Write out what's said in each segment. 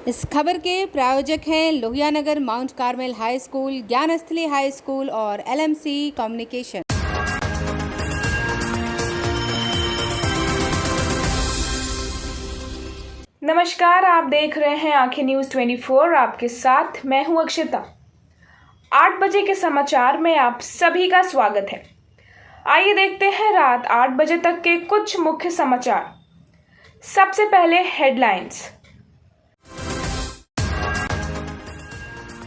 इस खबर के प्रायोजक हैं Lohia Nagar Mount Carmel high school, Gyansthali high school और LMC कम्युनिकेशन। नमस्कार, आप देख रहे हैं आंखें न्यूज़ 24। आपके साथ मैं हूं अक्षिता। 8 बजे के समाचार में आप सभी का स्वागत है। आइए देखते हैं रात 8 बजे तक के कुछ मुख्य समाचार। सबसे पहले हेडलाइंस।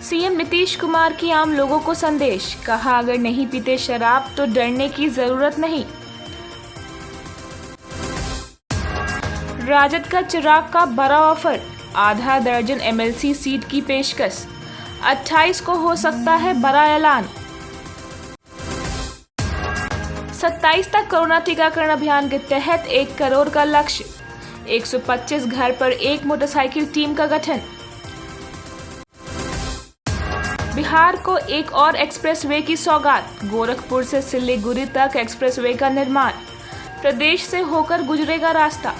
सीएम नीतीश कुमार की आम लोगों को संदेश, कहा अगर नहीं पीते शराब तो डरने की जरूरत नहीं। राजद का चिराग का बड़ा ऑफर, आधा दर्जन MLC सीट की पेशकश, 28 को हो सकता है बड़ा ऐलान। 27 तक कोरोना टीकाकरण अभियान के तहत 1 करोड़ का लक्ष्य, 125 घर पर 1 मोटरसाइकिल टीम का गठन। बिहार को एक और एक्सप्रेसवे की सौगात, गोरखपुर से सिलीगुड़ी तक एक्सप्रेसवे का निर्माण, प्रदेश से होकर गुजरेगा रास्ता।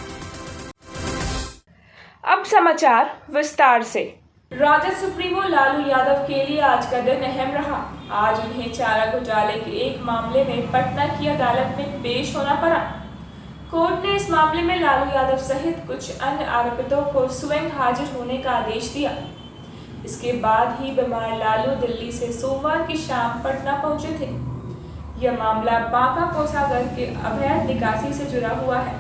अब समाचार विस्तार से। राजद सुप्रीमो लालू यादव के लिए आज का दिन अहम रहा। आज उन्हें चारा घोटाले के एक मामले में पटना की अदालत में पेश होना पड़ा। कोर्ट ने इस मामले में लालू यादव सहित कुछ अन्य आरोपितों को स्वयं हाजिर होने का आदेश दिया। इसके बाद ही बीमार लालू दिल्ली से सोमवार की शाम पटना पहुंचे थे। यह मामला बांका कोषागार के अवैध निकासी से जुड़ा हुआ है।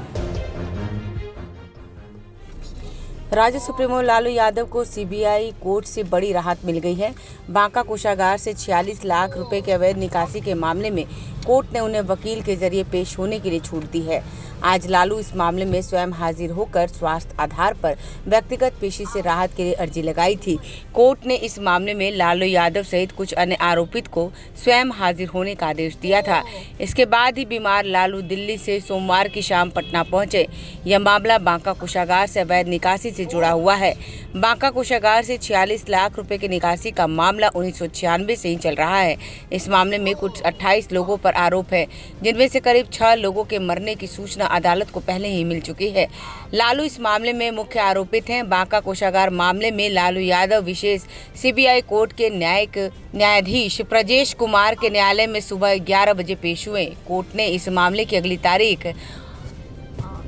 राज्य सुप्रीमो लालू यादव को CBI कोर्ट से बड़ी राहत मिल गई है। बांका कोषागार से 46 लाख रुपए के अवैध निकासी के मामले में कोर्ट ने उन्हें वकील के जरिए पेश होने के लिए छूट दी है। आज लालू इस मामले में स्वयं हाजिर होकर स्वास्थ्य आधार पर व्यक्तिगत पेशी से राहत के लिए अर्जी लगाई थी। कोर्ट ने इस मामले में लालू यादव सहित कुछ अन्य आरोपित को स्वयं हाजिर होने का आदेश दिया था। इसके बाद ही बीमार लालू दिल्ली से सोमवार की शाम पटना पहुंचे। यह मामला बांका कोषागार से अवैध निकासी से जुड़ा हुआ है। बांका कोषागार से 46 लाख रुपए की निकासी का मामला 1996 से ही चल रहा है। इस मामले में कुछ 28 लोगों पर आरोप है, जिनमें से करीब 6 लोगों के मरने की सूचना अदालत को पहले ही मिल चुकी है। लालू इस मामले में मुख्य आरोपित हैं। बांका कोषागार मामले में लालू यादव विशेष CBI कोर्ट के न्यायिक न्यायाधीश ब्रजेश कुमार के न्यायालय में सुबह 11 बजे पेश हुए। कोर्ट ने इस मामले की अगली तारीख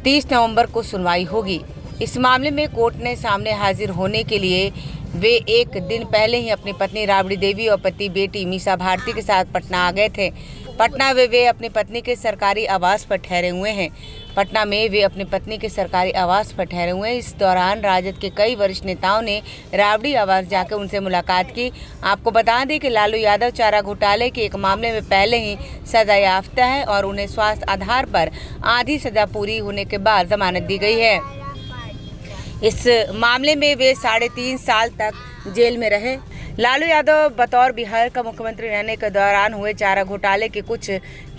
30 नवंबर को सुनवाई होगी। इस मामले में कोर्ट ने सामने हाजिर होने के लिए वे एक दिन पहले ही अपनी पत्नी राबड़ी देवी और पति बेटी मीसा भारती के साथ पटना आ गए थे। पटना में वे अपनी पत्नी के सरकारी आवास पर ठहरे हुए हैं। इस दौरान राजद के कई वरिष्ठ नेताओं ने राबड़ी आवास जाकर उनसे मुलाकात की। आपको बता दें कि लालू यादव चारा घोटाले के एक मामले में पहले ही सजायाफ्ता है और उन्हें स्वास्थ्य आधार पर आधी सजा पूरी होने के बाद जमानत दी गई है। इस मामले में वे 3.5 साल तक जेल में रहे। लालू यादव बतौर बिहार का मुख्यमंत्री रहने के दौरान हुए चारा घोटाले के कुछ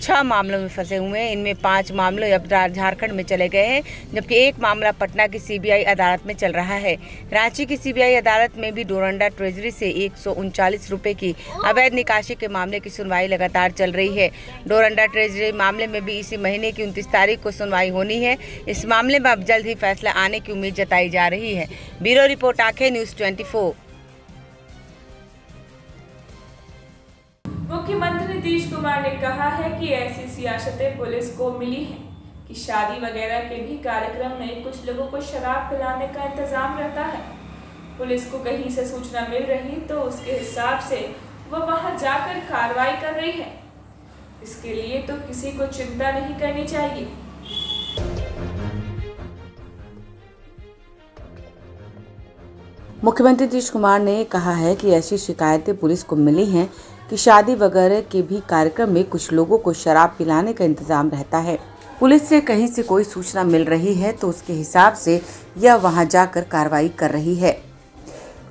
6 मामलों में फंसे हुए हैं। इनमें 5 मामले अब झारखंड में चले गए हैं, जबकि एक मामला पटना की CBI अदालत में चल रहा है। रांची की CBI अदालत में भी डोरंडा ट्रेजरी से 139 रुपए की अवैध निकासी के मामले की सुनवाई लगातार चल रही है। डोरंडा ट्रेजरी मामले में भी इसी महीने की 29 तारीख को सुनवाई होनी है। इस मामले में अब जल्द ही फैसला आने की उम्मीद जताई जा रही है। ब्यूरो रिपोर्ट, आंखें न्यूज़ 24। मुख्यमंत्री नीतीश कुमार ने कहा है कि ऐसी सियासतें पुलिस को मिली हैं कि शादी वगैरह के भी कार्यक्रम में कुछ लोगों को शराब पिलाने का इंतजाम रहता है। पुलिस को कहीं से सूचना मिल रही तो उसके हिसाब से वह वहां जाकर कार्रवाई कर रही है। इसके लिए तो किसी को चिंता नहीं करनी चाहिए। मुख्यमंत्री नीतीश कुमार ने कहा है कि ऐसी शिकायतें पुलिस को मिली हैं कि शादी वगैरह के भी कार्यक्रम में कुछ लोगों को शराब पिलाने का इंतजाम रहता है। पुलिस से कहीं से कोई सूचना मिल रही है तो उसके हिसाब से यह वहां जाकर कार्रवाई कर रही है।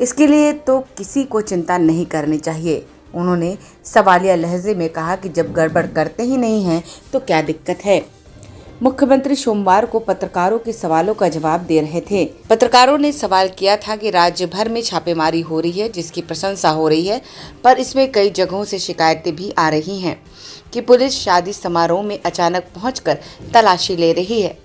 इसके लिए तो किसी को चिंता नहीं करनी चाहिए। उन्होंने सवालिया लहजे में कहा कि जब गड़बड़ करते ही नहीं हैं तो क्या दिक्कत है। मुख्यमंत्री सोमवार को पत्रकारों के सवालों का जवाब दे रहे थे। पत्रकारों ने सवाल किया था कि राज्य भर में छापेमारी हो रही है, जिसकी प्रशंसा हो रही है, पर इसमें कई जगहों से शिकायतें भी आ रही हैं कि पुलिस शादी समारोह में अचानक पहुंचकर तलाशी ले रही है।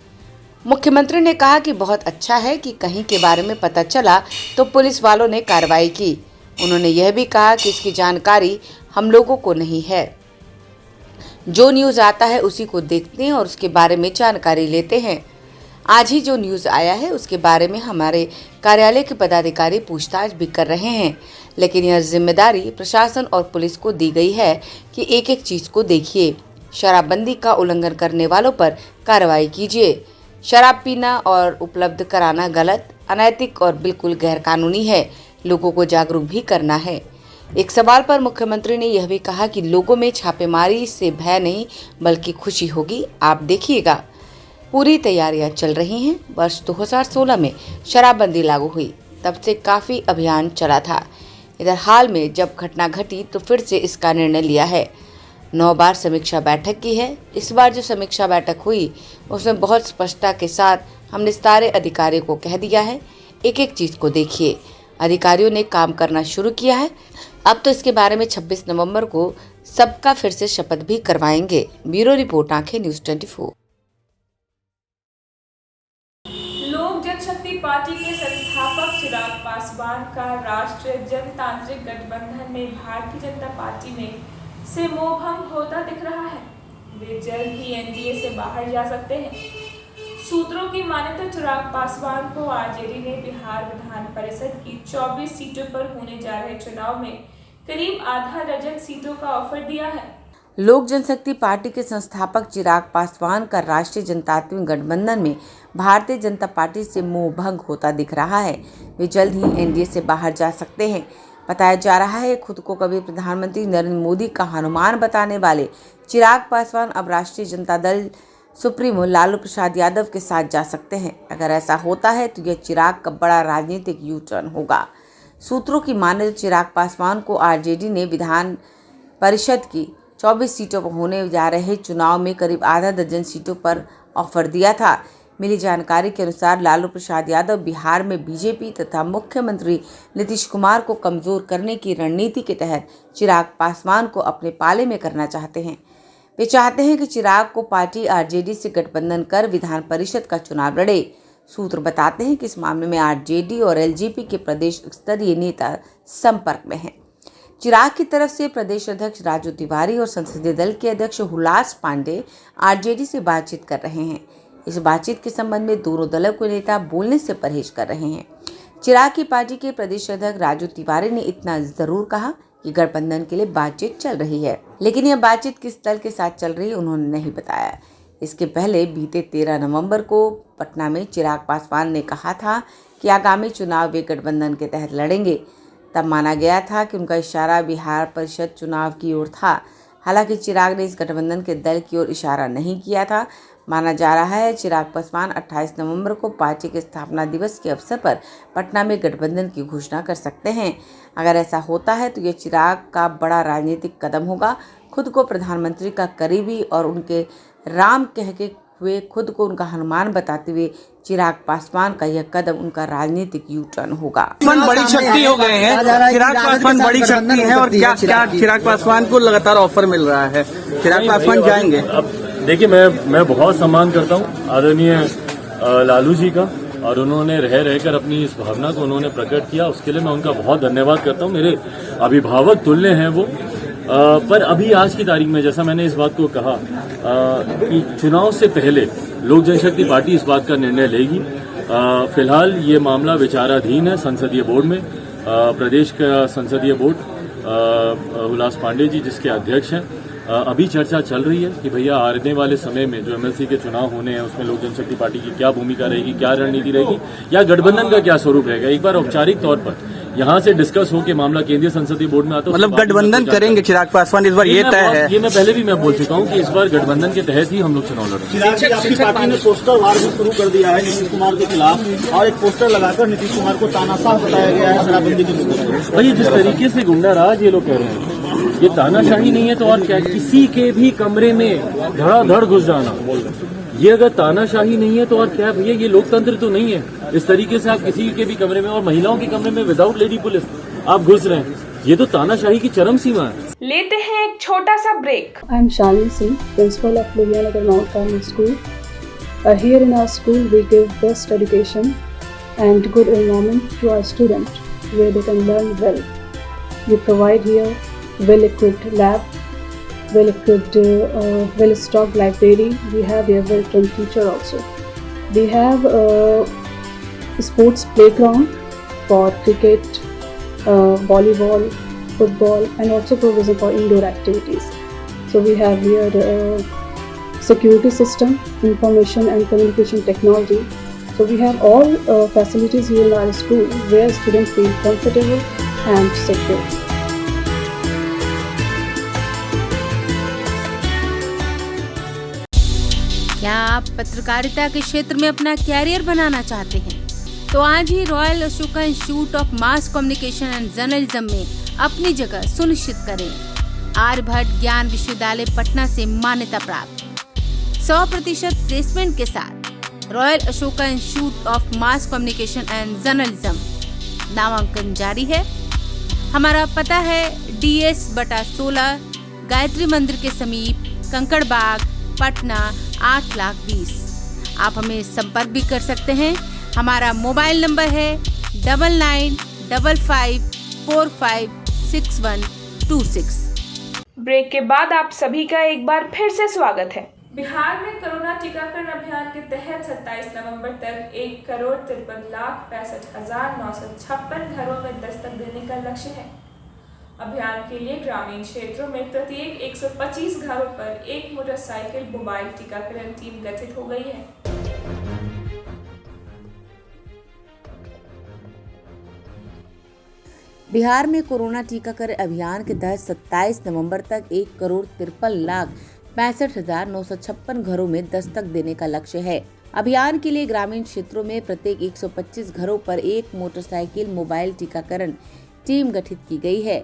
मुख्यमंत्री ने कहा कि बहुत अच्छा है कि कहीं के बारे में पता चला तो पुलिस वालों ने कार्रवाई की। उन्होंने यह भी कहा कि इसकी जानकारी हम लोगों को नहीं है। जो न्यूज़ आता है उसी को देखते हैं और उसके बारे में जानकारी लेते हैं। आज ही जो न्यूज़ आया है उसके बारे में हमारे कार्यालय के पदाधिकारी पूछताछ भी कर रहे हैं, लेकिन यह जिम्मेदारी प्रशासन और पुलिस को दी गई है कि एक एक चीज़ को देखिए। शराबबंदी का उल्लंघन करने वालों पर कार्रवाई कीजिए। शराब पीना और उपलब्ध कराना गलत, अनैतिक और बिल्कुल गैरकानूनी है। लोगों को जागरूक भी करना है। एक सवाल पर मुख्यमंत्री ने यह भी कहा कि लोगों में छापेमारी से भय नहीं बल्कि खुशी होगी। आप देखिएगा, पूरी तैयारियां चल रही हैं। वर्ष 2016 में शराबबंदी लागू हुई, तब से काफ़ी अभियान चला था। इधर हाल में जब घटना घटी तो फिर से इसका निर्णय लिया है। 9 बार समीक्षा बैठक की है। इस बार जो समीक्षा बैठक हुई उसमें बहुत स्पष्टता के साथ हमने सारे अधिकारियों को कह दिया है, एक एक चीज़ को देखिए। अधिकारियों ने काम करना शुरू किया है। अब तो इसके बारे में 26 नवंबर को सबका फिर से शपथ भी करवाएंगे। ब्यूरो रिपोर्ट, आंखें न्यूज़ 24। लोक जनशक्ति पार्टी के संस्थापक चिराग पासवान का राष्ट्रीय जनतांत्रिक गठबंधन में भारतीय जनता पार्टी में से मोहभंग होता दिख रहा है। वे जल्द ही एनडीए से बाहर जा सकते हैं। सूत्रों की माने तो चिराग पासवान को आरजेडी ने बिहार विधान परिषद की 24 सीटों पर होने जा रहे चुनाव में करीब आधा दर्जन सीटों का ऑफर दिया है। लोक जनशक्ति पार्टी के संस्थापक चिराग पासवान का राष्ट्रीय जनतांत्रिक गठबंधन में भारतीय जनता पार्टी से मोहभंग होता दिख रहा है। वे जल्द ही एनडीए से बाहर जा सकते हैं। बताया जा रहा है खुद को कभी प्रधानमंत्री नरेंद्र मोदी का हनुमान बताने वाले चिराग पासवान अब राष्ट्रीय जनता दल सुप्रीमो लालू प्रसाद यादव के साथ जा सकते हैं। अगर ऐसा होता है तो यह चिराग का बड़ा राजनीतिक यू टर्न होगा। सूत्रों की माने तो चिराग पासवान को आरजेडी ने विधान परिषद की 24 सीटों पर होने जा रहे चुनाव में करीब आधा दर्जन सीटों पर ऑफर दिया था। मिली जानकारी के अनुसार लालू प्रसाद यादव बिहार में बीजेपी तथा मुख्यमंत्री नीतीश कुमार को कमजोर करने की रणनीति के तहत चिराग पासवान को अपने पाले में करना चाहते हैं। वे चाहते हैं कि चिराग को पार्टी आरजेडी से गठबंधन कर विधान परिषद का चुनाव लड़े। सूत्र बताते हैं कि इस मामले में आरजेडी और एलजेपी के प्रदेश स्तरीय नेता संपर्क में हैं। चिराग की तरफ से प्रदेश अध्यक्ष राजू तिवारी और संसदीय दल के अध्यक्ष हुलास पांडे आरजेडी से बातचीत कर रहे हैं। इस बातचीत के संबंध में दोनों दलों के नेता बोलने से परहेज कर रहे हैं। चिराग की पार्टी के प्रदेश अध्यक्ष राजू तिवारी ने इतना जरूर कहा कि गठबंधन के लिए बातचीत चल रही है, लेकिन यह बातचीत किस दल के साथ चल रही है उन्होंने नहीं बताया। इसके पहले बीते 13 नवंबर को पटना में चिराग पासवान ने कहा था कि आगामी चुनाव वे गठबंधन के तहत लड़ेंगे। तब माना गया था कि उनका इशारा बिहार परिषद चुनाव की ओर था। हालांकि चिराग ने इस गठबंधन के दल की ओर इशारा नहीं किया था। माना जा रहा है चिराग पासवान 28 नवंबर को पार्टी के स्थापना दिवस के अवसर पर पटना में गठबंधन की घोषणा कर सकते हैं। अगर ऐसा होता है तो यह चिराग का बड़ा राजनीतिक कदम होगा। खुद को प्रधानमंत्री का करीबी और उनके राम कह के हुए खुद को उनका हनुमान बताते हुए चिराग पासवान का यह कदम उनका राजनीतिक यू टर्न होगा। बड़ी शक्ति हो गए हैं, चिराग पासवान बड़ी शक्ति है और क्या क्या चिराग पासवान को लगातार ऑफर मिल रहा है, चिराग पासवान जाएंगे। अब देखिए, मैं बहुत सम्मान करता हूँ आदरणीय लालू जी का, और उन्होंने रहकर अपनी इस भावना को उन्होंने प्रकट किया, उसके लिए मैं उनका बहुत धन्यवाद करता हूँ। मेरे अभिभावक तुल्य हैं वो। पर अभी आज की तारीख में जैसा मैंने इस बात को कहा कि चुनाव से पहले लोक जनशक्ति पार्टी इस बात का निर्णय लेगी। फिलहाल ये मामला विचाराधीन है संसदीय बोर्ड में। प्रदेश का संसदीय बोर्ड हुलास पांडे जी जिसके अध्यक्ष हैं, अभी चर्चा चल रही है कि भैया आने वाले समय में जो एमएलसी के चुनाव होने हैं उसमें लोक जनशक्ति पार्टी की क्या भूमिका रहेगी, क्या रणनीति रहेगी, या गठबंधन का क्या स्वरूप रहेगा। एक बार औपचारिक तौर पर यहाँ से डिस्कस हो के मामला केंद्रीय संसदीय बोर्ड में आता है। मतलब गठबंधन करेंगे चिराग पासवान इस बार, ये तय है। ये मैं पहले भी बोल चुका हूँ कि इस बार गठबंधन के तहत ही हम लोग चुनाव लड़ेंगे। आपकी पार्टी ने पोस्टर वार भी शुरू कर दिया है नीतीश कुमार के खिलाफ, और एक पोस्टर लगाकर नीतीश कुमार को तानाशाह बताया गया है शराबबंदी के मुद्दे। भाई जिस तरीके से गुंडाराज ये लोग कह रहे हैं, ये तानाशाही नहीं है तो और क्या। किसी के भी कमरे में धड़ाधड़ घुस जाना, ये अगर तानाशाही नहीं है तो और क्या भैया। ये लोकतंत्र तो नहीं है। इस तरीके से आप किसी के भी कमरे में और महिलाओं के कमरे में विदाउट लेडी पुलिस आप घुस रहे हैं, ये तो तानाशाही की चरम सीमा है। लेते हैं एक छोटा सा break. I am Shalini Singh, principal of Lohia Nagar Mount Carmel school. Here in our school, we give best education and good environment to our students where they can learn well. We provide here well-equipped lab, well-equipped, well-stocked library. We have here well-trained teacher also. We have a sports playground for cricket, volleyball, football, and also provision for indoor activities. So we have here security system, information and communication technology. So we have all facilities here in our school where students feel comfortable and secure. क्या आप पत्रकारिता के क्षेत्र में अपना career बनाना चाहते हैं? तो आज ही Royal Ashoka Institute of Mass Communication and Journalism में अपनी जगह सुनिश्चित करें। आर्यभट्ट ज्ञान विश्वविद्यालय पटना से मान्यता प्राप्त 100% प्लेसमेंट के साथ royal Ashoka Institute of Mass Communication and journalism नामांकन जारी है। हमारा पता है DS/16 गायत्री मंदिर के समीप कंकड़ बाग, पटना 8,20,000। आप हमें संपर्क भी कर सकते हैं। हमारा मोबाइल नंबर है 9955456126। ब्रेक के बाद आप सभी का एक बार फिर से स्वागत है। बिहार में कोरोना टीकाकरण अभियान के तहत 27 नवंबर तक 1,53,65,956 घरों में दस्तक देने का लक्ष्य है। अभियान के लिए ग्रामीण क्षेत्रों में प्रत्येक 125 घरों पर एक मोटरसाइकिल मोबाइल टीकाकरण टीम गठित हो गई है। बिहार में कोरोना टीकाकरण अभियान के तहत 27 नवंबर तक 1,53,65,956 घरों में दस्तक देने का लक्ष्य है। अभियान के लिए ग्रामीण क्षेत्रों में प्रत्येक 125 घरों पर एक मोटरसाइकिल मोबाइल टीकाकरण टीम गठित की गई है।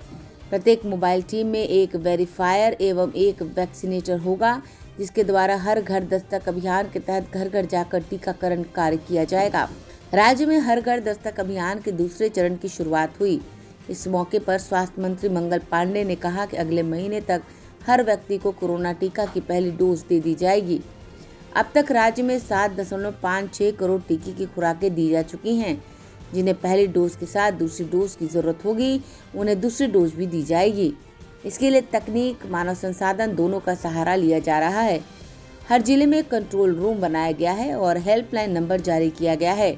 प्रत्येक मोबाइल टीम में एक वेरीफायर एवं एक वैक्सीनेटर होगा, जिसके द्वारा हर घर दस्तक अभियान के तहत घर घर जाकर टीकाकरण कार्य किया जाएगा। राज्य में हर घर दस्तक अभियान के दूसरे चरण की शुरुआत हुई। इस मौके पर स्वास्थ्य मंत्री मंगल पांडे ने कहा कि अगले महीने तक हर व्यक्ति को कोरोना टीका की पहली डोज दे दी जाएगी। अब तक राज्य में 7.56 करोड़ टीके की खुराकें दी जा चुकी हैं। जिन्हें पहली डोज के साथ दूसरी डोज की जरूरत होगी, उन्हें दूसरी डोज भी दी जाएगी। इसके लिए तकनीक, मानव संसाधन दोनों का सहारा लिया जा रहा है। हर जिले में कंट्रोल रूम बनाया गया है और हेल्पलाइन नंबर जारी किया गया है।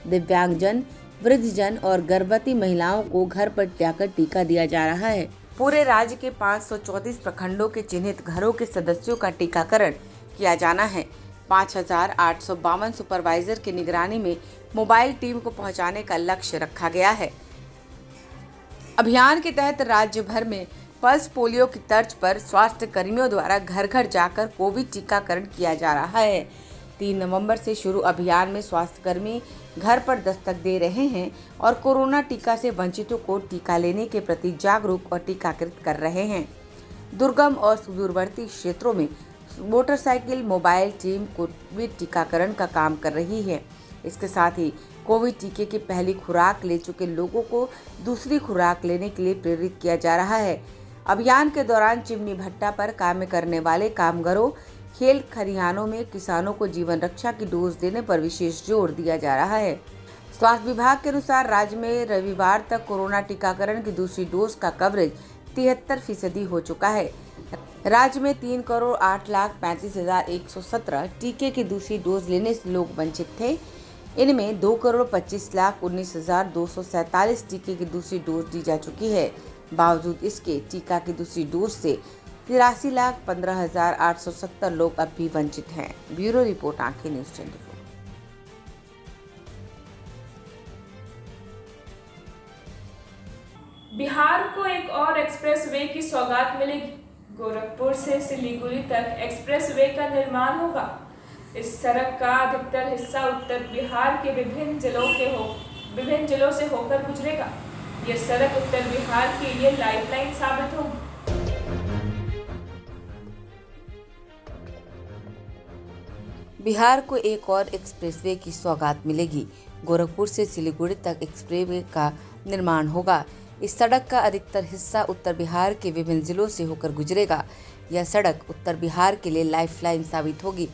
दिव्यांगजन, वृद्धजन और गर्भवती महिलाओं को घर पर जाकर टीका दिया जा रहा है। पूरे राज्य के 534 प्रखंडों के चिन्हित घरों के सदस्यों का टीकाकरण किया जाना है। 5,852 सुपरवाइजर की निगरानी में मोबाइल टीम को पहुंचाने का लक्ष्य रखा गया है। अभियान के तहत राज्य भर में पल्स पोलियो की तर्ज पर स्वास्थ्य कर्मियों द्वारा घर घर जाकर कोविड टीकाकरण किया जा रहा है। 3 नवंबर से शुरू अभियान में स्वास्थ्य कर्मी घर पर दस्तक दे रहे हैं और कोरोना टीका से वंचितों को टीका लेने के प्रति जागरूक और टीकाकृत कर रहे हैं। दुर्गम और सुदूरवर्ती क्षेत्रों में मोटरसाइकिल मोबाइल टीम कोविड टीकाकरण का काम कर रही है। इसके साथ ही कोविड टीके की पहली खुराक ले चुके लोगों को दूसरी खुराक लेने के लिए प्रेरित किया जा रहा है। अभियान के दौरान चिमनी भट्टा पर काम करने वाले कामगारों, खेल खलिहानों में किसानों को जीवन रक्षा की डोज देने पर विशेष जोर दिया जा रहा है। स्वास्थ्य विभाग के अनुसार राज्य में रविवार तक कोरोना टीकाकरण की दूसरी डोज का कवरेज 73% हो चुका है। राज्य में 3,08,35,117 टीके की दूसरी डोज लेने से लोग वंचित थे। इनमें 2,25,19,247 टीके की दूसरी डोज दी जा चुकी है। बावजूद इसके टीका की दूसरी डोज से 83,15,870 लोग अब भी वंचित हैं। ब्यूरो रिपोर्ट, आंखें न्यूज़ 24। बिहार को एक और एक्सप्रेस वे की सौगात मिलेगी। गोरखपुर से सिलीगुड़ी तक एक्सप्रेस वे का निर्माण होगा। इस सड़क का अधिकतर हिस्सा उत्तर बिहार के विभिन्न जिलों से होकर गुजरेगा। यह सड़क उत्तर बिहार के लिए लाइफलाइन साबित होगी। बिहार को एक और एक्सप्रेसवे की सौगात मिलेगी। गोरखपुर से सिलीगुड़ी तक एक्सप्रेसवे का निर्माण होगा। इस सड़क का अधिकतर हिस्सा उत्तर बिहार के विभिन्न जिलों से होकर गुजरेगा। यह सड़क उत्तर बिहार के लिए लाइफलाइन साबित होगी।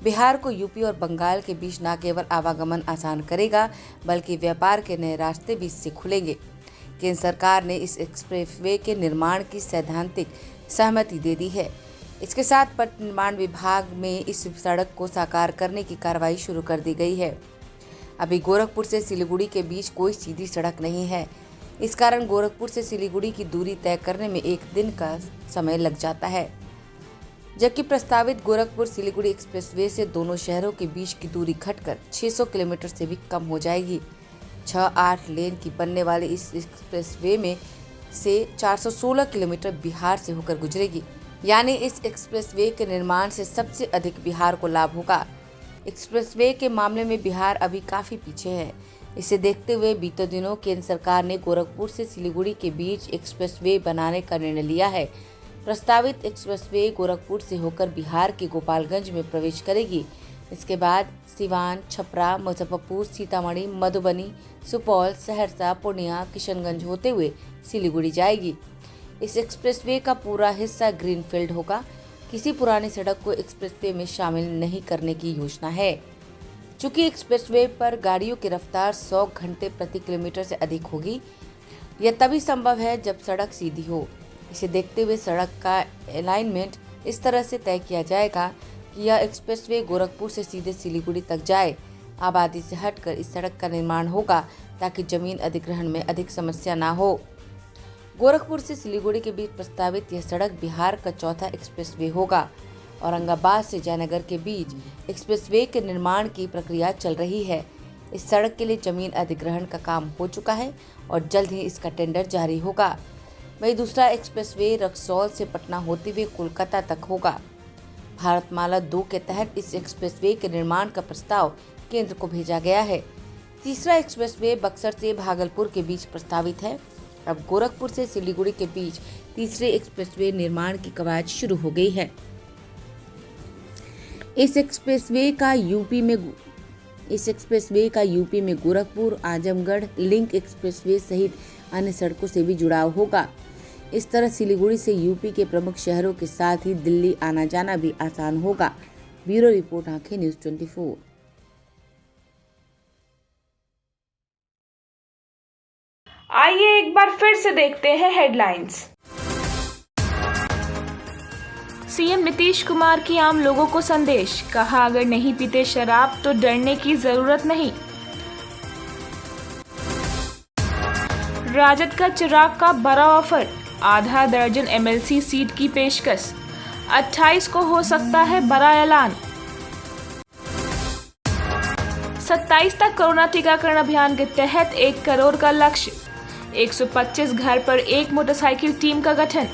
बिहार को यूपी और बंगाल के बीच न केवल आवागमन आसान करेगा बल्कि व्यापार के नए रास्ते भी इससे खुलेंगे। केंद्र सरकार ने इस एक्सप्रेसवे के निर्माण की सैद्धांतिक सहमति दे दी है। इसके साथ पथ निर्माण विभाग में इस सड़क को साकार करने की कार्रवाई शुरू कर दी गई है। अभी गोरखपुर से सिलीगुड़ी के बीच कोई सीधी सड़क नहीं है। इस कारण गोरखपुर से सिलीगुड़ी की दूरी तय करने में 1 दिन का समय लग जाता है, जबकि प्रस्तावित गोरखपुर सिलीगुड़ी एक्सप्रेसवे से दोनों शहरों के बीच की दूरी घटकर 600 किलोमीटर से भी कम हो जाएगी। 6-8 लेन की बनने वाली इस एक्सप्रेसवे में से 416 किलोमीटर बिहार से होकर गुजरेगी। यानी इस एक्सप्रेसवे के निर्माण से सबसे अधिक बिहार को लाभ होगा। एक्सप्रेसवे के मामले में बिहार अभी काफी पीछे है। इसे देखते हुए बीते दिनों केंद्र सरकार ने गोरखपुर से सिलीगुड़ी के बीच एक्सप्रेसवे बनाने का निर्णय लिया है। प्रस्तावित एक्सप्रेसवे गोरखपुर से होकर बिहार के गोपालगंज में प्रवेश करेगी। इसके बाद सिवान, छपरा, मुजफ्फरपुर, सीतामढ़ी, मधुबनी, सुपौल, सहरसा, पूर्णिया, किशनगंज होते हुए सिलीगुड़ी जाएगी। इस एक्सप्रेसवे का पूरा हिस्सा ग्रीनफील्ड होगा। किसी पुरानी सड़क को एक्सप्रेसवे में शामिल नहीं करने की योजना है। चूंकि एक्सप्रेसवे पर गाड़ियों की रफ्तार 100 घंटे प्रति किलोमीटर से अधिक होगी, यह तभी संभव है जब सड़क सीधी हो। इसे देखते हुए सड़क का अलाइनमेंट इस तरह से तय किया जाएगा कि यह एक्सप्रेसवे गोरखपुर से सीधे सिलीगुड़ी तक जाए। आबादी से हटकर इस सड़क का निर्माण होगा ताकि जमीन अधिग्रहण में अधिक समस्या न हो। गोरखपुर से सिलीगुड़ी के बीच प्रस्तावित यह सड़क बिहार का चौथा एक्सप्रेसवे होगा। औरंगाबाद से जयनगर के बीच एक्सप्रेसवे के निर्माण की प्रक्रिया चल रही है। इस सड़क के लिए जमीन अधिग्रहण का काम हो चुका है और जल्द ही इसका टेंडर जारी होगा। वहीं दूसरा एक्सप्रेसवे रक्सौल से पटना होते हुए कोलकाता तक होगा। भारतमाला 2 के तहत इस एक्सप्रेसवे के निर्माण का प्रस्ताव केंद्र को भेजा गया है। तीसरा एक्सप्रेसवे बक्सर से भागलपुर के बीच प्रस्तावित है। अब गोरखपुर से सिलीगुड़ी के बीच तीसरे एक्सप्रेसवे निर्माण की कवायद शुरू हो गई है। इस एक्सप्रेसवे का यूपी में गोरखपुर, आजमगढ़ लिंक एक्सप्रेसवे सहित अन्य सड़कों से भी जुड़ाव होगा। इस तरह सिलीगुड़ी से यूपी के प्रमुख शहरों के साथ ही दिल्ली आना जाना भी आसान होगा। ब्यूरो रिपोर्ट, आंखें न्यूज़ 24। आइए एक बार फिर से देखते हैं हेडलाइंस। सीएम नीतीश कुमार की आम लोगों को संदेश, कहा अगर नहीं पीते शराब तो डरने की जरूरत नहीं। राजद का चिराग का बड़ा ऑफर, आधा दर्जन एमएलसी सीट की पेशकश, 28 को हो सकता है बड़ा ऐलान। 27 तक कोरोना टीकाकरण अभियान के तहत 1 करोड़ का लक्ष्य, 125 घर पर 1 मोटरसाइकिल टीम का गठन।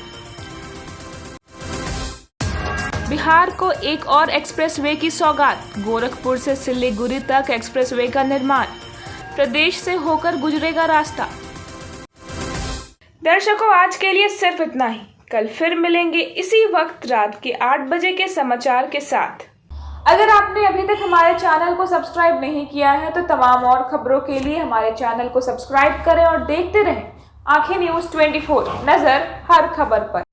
बिहार को एक और एक्सप्रेसवे की सौगात, गोरखपुर से सिलीगुड़ी तक एक्सप्रेसवे का निर्माण, प्रदेश से होकर गुजरेगा रास्ता। दर्शकों, आज के लिए सिर्फ इतना ही। कल फिर मिलेंगे इसी वक्त रात के 8 बजे के समाचार के साथ। अगर आपने अभी तक हमारे चैनल को सब्सक्राइब नहीं किया है तो तमाम और खबरों के लिए हमारे चैनल को सब्सक्राइब करें और देखते रहें आंखें न्यूज़ 24, नजर हर खबर पर।